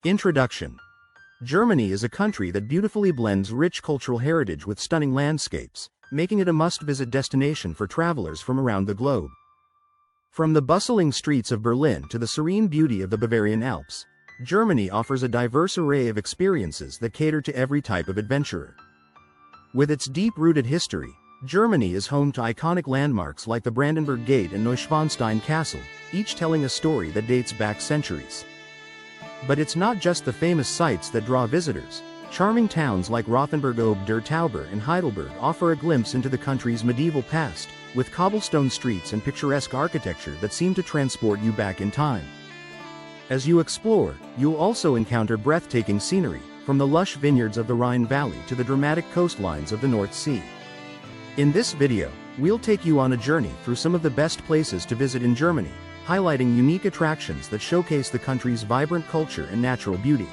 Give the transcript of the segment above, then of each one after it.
Introduction. Germany is a country that beautifully blends rich cultural heritage with stunning landscapes, making it a must-visit destination for travelers from around the globe. From the bustling streets of Berlin to the serene beauty of the Bavarian Alps, Germany offers a diverse array of experiences that cater to every type of adventurer. With its deep-rooted history, Germany is home to iconic landmarks like the Brandenburg Gate and Neuschwanstein Castle, each telling a story that dates back centuries. But it's not just the famous sights that draw visitors. Charming towns like Rothenburg ob der Tauber and Heidelberg offer a glimpse into the country's medieval past, with cobblestone streets and picturesque architecture that seem to transport you back in time. As you explore, you'll also encounter breathtaking scenery, from the lush vineyards of the Rhine Valley to the dramatic coastlines of the North Sea. In this video, we'll take you on a journey through some of the best places to visit in Germany, highlighting unique attractions that showcase the country's vibrant culture and natural beauty.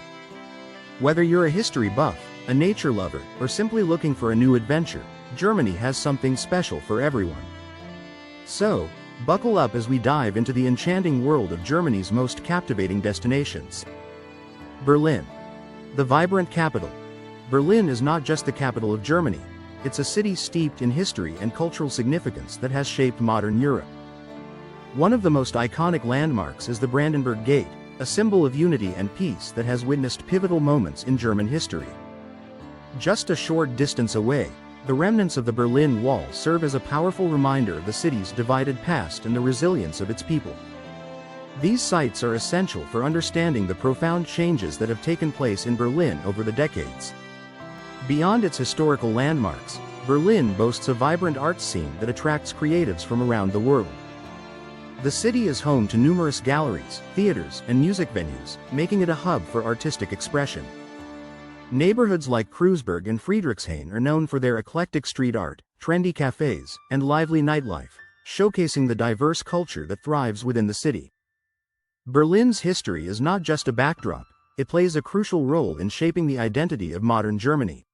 Whether you're a history buff, a nature lover, or simply looking for a new adventure, Germany has something special for everyone. So, buckle up as we dive into the enchanting world of Germany's most captivating destinations. Berlin. The vibrant capital. Berlin is not just the capital of Germany, it's a city steeped in history and cultural significance that has shaped modern Europe. One of the most iconic landmarks is the Brandenburg Gate, a symbol of unity and peace that has witnessed pivotal moments in German history. Just a short distance away, the remnants of the Berlin Wall serve as a powerful reminder of the city's divided past and the resilience of its people. These sites are essential for understanding the profound changes that have taken place in Berlin over the decades. Beyond its historical landmarks, Berlin boasts a vibrant arts scene that attracts creatives from around the world. The city is home to numerous galleries, theaters, and music venues, making it a hub for artistic expression. Neighborhoods like Kreuzberg and Friedrichshain are known for their eclectic street art, trendy cafes, and lively nightlife, showcasing the diverse culture that thrives within the city. Berlin's history is not just a backdrop, it plays a crucial role in shaping the identity of modern Germany.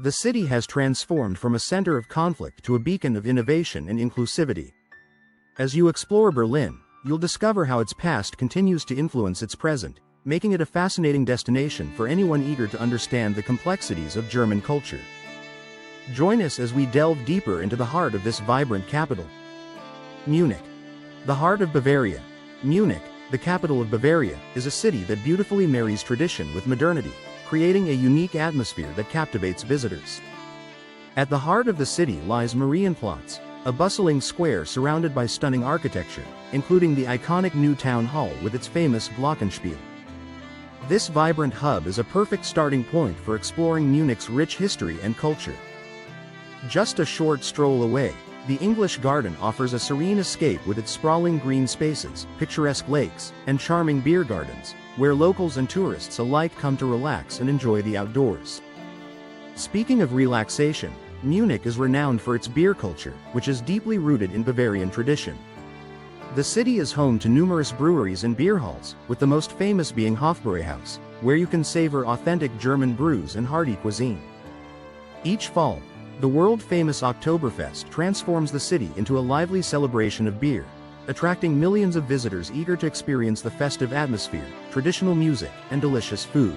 The city has transformed from a center of conflict to a beacon of innovation and inclusivity. As you explore Berlin, you'll discover how its past continues to influence its present, making it a fascinating destination for anyone eager to understand the complexities of German culture. Join us as we delve deeper into the heart of this vibrant capital. Munich. The heart of Bavaria. Munich, the capital of Bavaria, is a city that beautifully marries tradition with modernity, creating a unique atmosphere that captivates visitors. At the heart of the city lies Marienplatz, a bustling square surrounded by stunning architecture, including the iconic new town hall with its famous Glockenspiel. This vibrant hub is a perfect starting point for exploring Munich's rich history and culture. Just a short stroll away, the English Garden offers a serene escape with its sprawling green spaces, picturesque lakes, and charming beer gardens, where locals and tourists alike come to relax and enjoy the outdoors. Speaking of relaxation, Munich is renowned for its beer culture, which is deeply rooted in Bavarian tradition. The city is home to numerous breweries and beer halls, with the most famous being Hofbräuhaus, where you can savor authentic German brews and hearty cuisine. Each fall, the world-famous Oktoberfest transforms the city into a lively celebration of beer, attracting millions of visitors eager to experience the festive atmosphere, traditional music, and delicious food.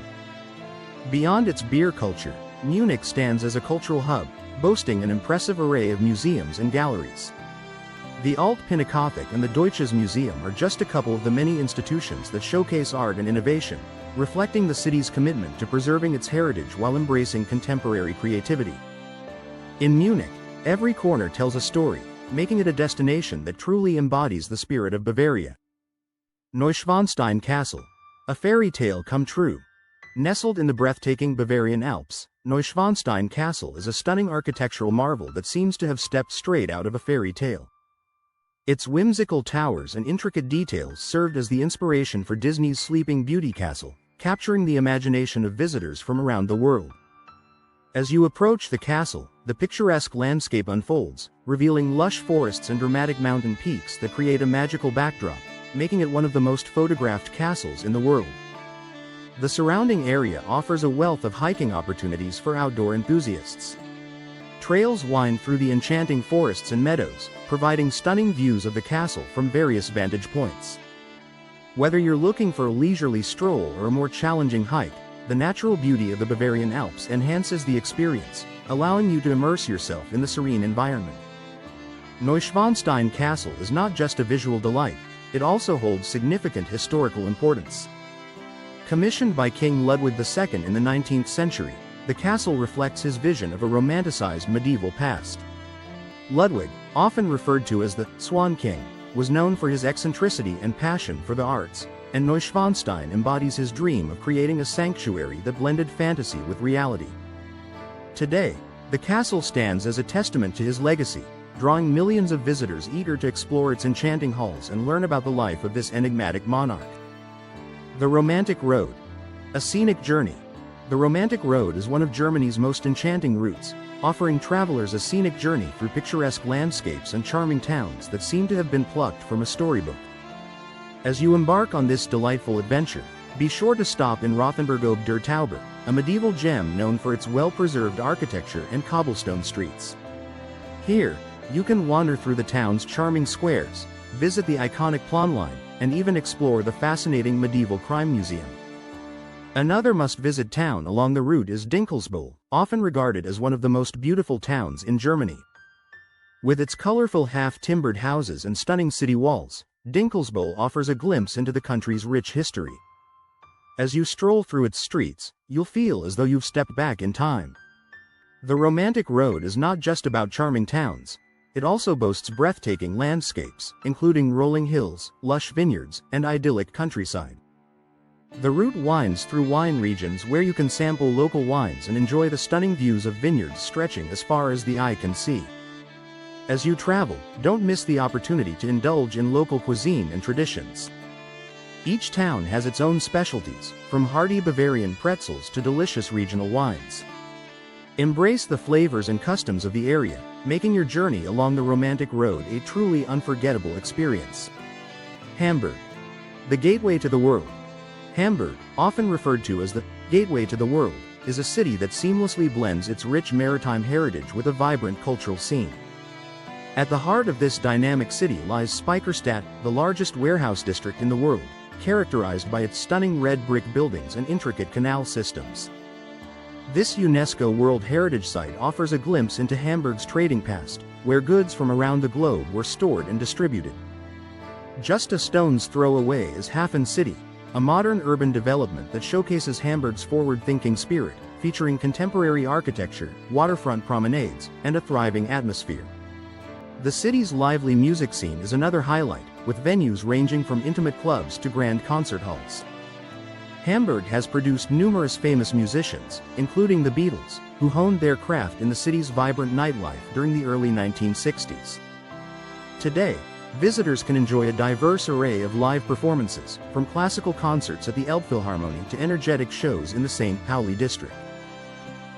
Beyond its beer culture, Munich stands as a cultural hub, boasting an impressive array of museums and galleries. The Alte Pinakothek and the Deutsches Museum are just a couple of the many institutions that showcase art and innovation, reflecting the city's commitment to preserving its heritage while embracing contemporary creativity. In Munich, every corner tells a story, making it a destination that truly embodies the spirit of Bavaria. Neuschwanstein Castle. A fairy tale come true. Nestled in the breathtaking Bavarian Alps, Neuschwanstein Castle is a stunning architectural marvel that seems to have stepped straight out of a fairy tale. Its whimsical towers and intricate details served as the inspiration for Disney's Sleeping Beauty Castle, capturing the imagination of visitors from around the world. As you approach the castle, the picturesque landscape unfolds, revealing lush forests and dramatic mountain peaks that create a magical backdrop, making it one of the most photographed castles in the world. The surrounding area offers a wealth of hiking opportunities for outdoor enthusiasts. Trails wind through the enchanting forests and meadows, providing stunning views of the castle from various vantage points. Whether you're looking for a leisurely stroll or a more challenging hike, the natural beauty of the Bavarian Alps enhances the experience, allowing you to immerse yourself in the serene environment. Neuschwanstein Castle is not just a visual delight, it also holds significant historical importance. Commissioned by King Ludwig II in the 19th century, the castle reflects his vision of a romanticized medieval past. Ludwig, often referred to as the Swan King, was known for his eccentricity and passion for the arts, and Neuschwanstein embodies his dream of creating a sanctuary that blended fantasy with reality. Today, the castle stands as a testament to his legacy, drawing millions of visitors eager to explore its enchanting halls and learn about the life of this enigmatic monarch. The Romantic Road. A scenic journey. The Romantic Road is one of Germany's most enchanting routes, offering travelers a scenic journey through picturesque landscapes and charming towns that seem to have been plucked from a storybook. As you embark on this delightful adventure, be sure to stop in Rothenburg ob der Tauber, a medieval gem known for its well-preserved architecture and cobblestone streets. Here, you can wander through the town's charming squares, visit the iconic Planline, and even explore the fascinating medieval crime museum. Another must-visit town along the route is Dinkelsbühl, often regarded as one of the most beautiful towns in Germany. With its colorful half-timbered houses and stunning city walls, Dinkelsbühl offers a glimpse into the country's rich history. As you stroll through its streets, you'll feel as though you've stepped back in time. The Romantic Road is not just about charming towns. It also boasts breathtaking landscapes, including rolling hills, lush vineyards, and idyllic countryside. The route winds through wine regions where you can sample local wines and enjoy the stunning views of vineyards stretching as far as the eye can see. As you travel, don't miss the opportunity to indulge in local cuisine and traditions. Each town has its own specialties, from hearty Bavarian pretzels to delicious regional wines. Embrace the flavors and customs of the area, making your journey along the Romantic Road a truly unforgettable experience. Hamburg. The gateway to the world. Hamburg, often referred to as the gateway to the world, is a city that seamlessly blends its rich maritime heritage with a vibrant cultural scene. At the heart of this dynamic city lies Speicherstadt, the largest warehouse district in the world, characterized by its stunning red brick buildings and intricate canal systems. This UNESCO World Heritage Site offers a glimpse into Hamburg's trading past, where goods from around the globe were stored and distributed. Just a stone's throw away is Hafen City, a modern urban development that showcases Hamburg's forward-thinking spirit, featuring contemporary architecture, waterfront promenades, and a thriving atmosphere. The city's lively music scene is another highlight, with venues ranging from intimate clubs to grand concert halls. Hamburg has produced numerous famous musicians, including the Beatles, who honed their craft in the city's vibrant nightlife during the early 1960s. Today, visitors can enjoy a diverse array of live performances, from classical concerts at the Elbphilharmonie to energetic shows in the St. Pauli district.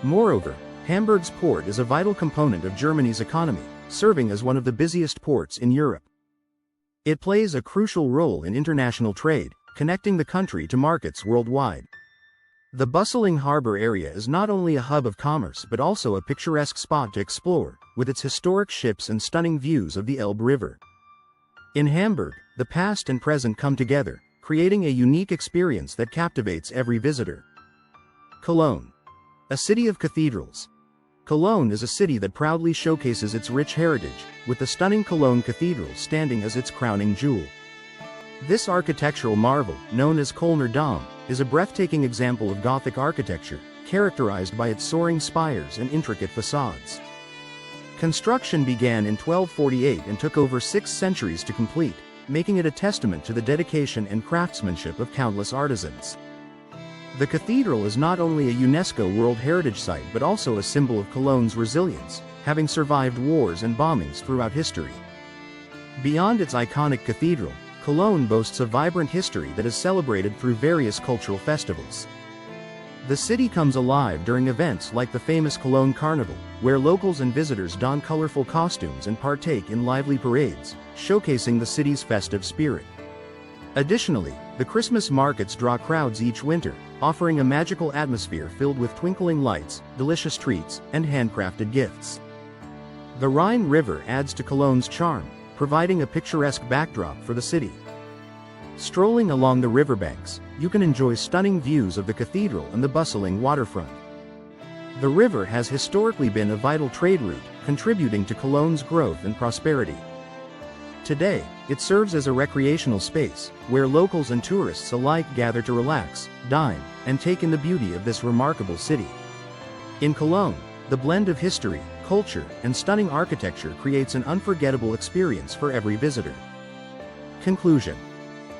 Moreover, Hamburg's port is a vital component of Germany's economy, serving as one of the busiest ports in Europe. It plays a crucial role in international trade, connecting the country to markets worldwide. The bustling harbor area is not only a hub of commerce but also a picturesque spot to explore, with its historic ships and stunning views of the Elbe River. In Hamburg, the past and present come together, creating a unique experience that captivates every visitor. Cologne. A city of cathedrals. Cologne is a city that proudly showcases its rich heritage, with the stunning Cologne Cathedral standing as its crowning jewel. This architectural marvel, known as Kölner Dom, is a breathtaking example of Gothic architecture, characterized by its soaring spires and intricate facades. Construction began in 1248 and took over 6 centuries to complete, making it a testament to the dedication and craftsmanship of countless artisans. The cathedral is not only a UNESCO World Heritage Site but also a symbol of Cologne's resilience, having survived wars and bombings throughout history. Beyond its iconic cathedral, Cologne boasts a vibrant history that is celebrated through various cultural festivals. The city comes alive during events like the famous Cologne Carnival, where locals and visitors don colorful costumes and partake in lively parades, showcasing the city's festive spirit. Additionally, the Christmas markets draw crowds each winter, offering a magical atmosphere filled with twinkling lights, delicious treats, and handcrafted gifts. The Rhine River adds to Cologne's charm, providing a picturesque backdrop for the city. Strolling along the riverbanks, you can enjoy stunning views of the cathedral and the bustling waterfront. The river has historically been a vital trade route, contributing to Cologne's growth and prosperity. Today, it serves as a recreational space, where locals and tourists alike gather to relax, dine, and take in the beauty of this remarkable city. In Cologne, the blend of history, culture, and stunning architecture creates an unforgettable experience for every visitor. Conclusion.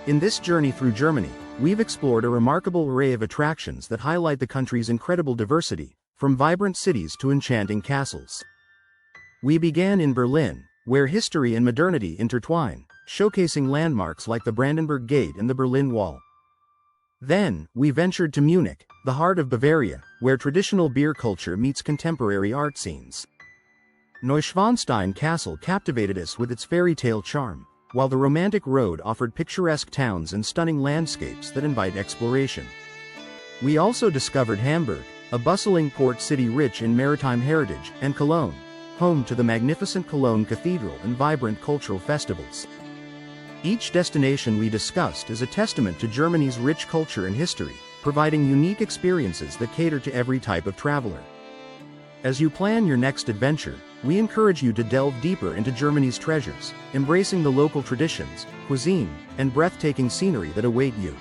In this journey through Germany, we've explored a remarkable array of attractions that highlight the country's incredible diversity, from vibrant cities to enchanting castles. We began in Berlin, where history and modernity intertwine, showcasing landmarks like the Brandenburg Gate and the Berlin Wall. Then, we ventured to Munich, the heart of Bavaria, where traditional beer culture meets contemporary art scenes. Neuschwanstein Castle captivated us with its fairy tale charm, while the romantic road offered picturesque towns and stunning landscapes that invite exploration. We also discovered Hamburg, a bustling port city rich in maritime heritage, and Cologne, home to the magnificent Cologne Cathedral and vibrant cultural festivals. Each destination we discussed is a testament to Germany's rich culture and history, providing unique experiences that cater to every type of traveler. As you plan your next adventure, we encourage you to delve deeper into Germany's treasures, embracing the local traditions, cuisine, and breathtaking scenery that await you.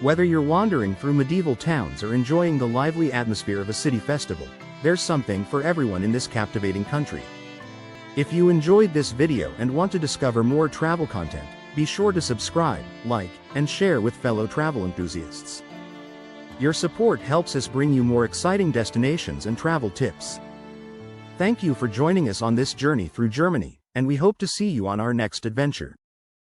Whether you're wandering through medieval towns or enjoying the lively atmosphere of a city festival, there's something for everyone in this captivating country. If you enjoyed this video and want to discover more travel content, be sure to subscribe, like, and share with fellow travel enthusiasts. Your support helps us bring you more exciting destinations and travel tips. Thank you for joining us on this journey through Germany, and we hope to see you on our next adventure.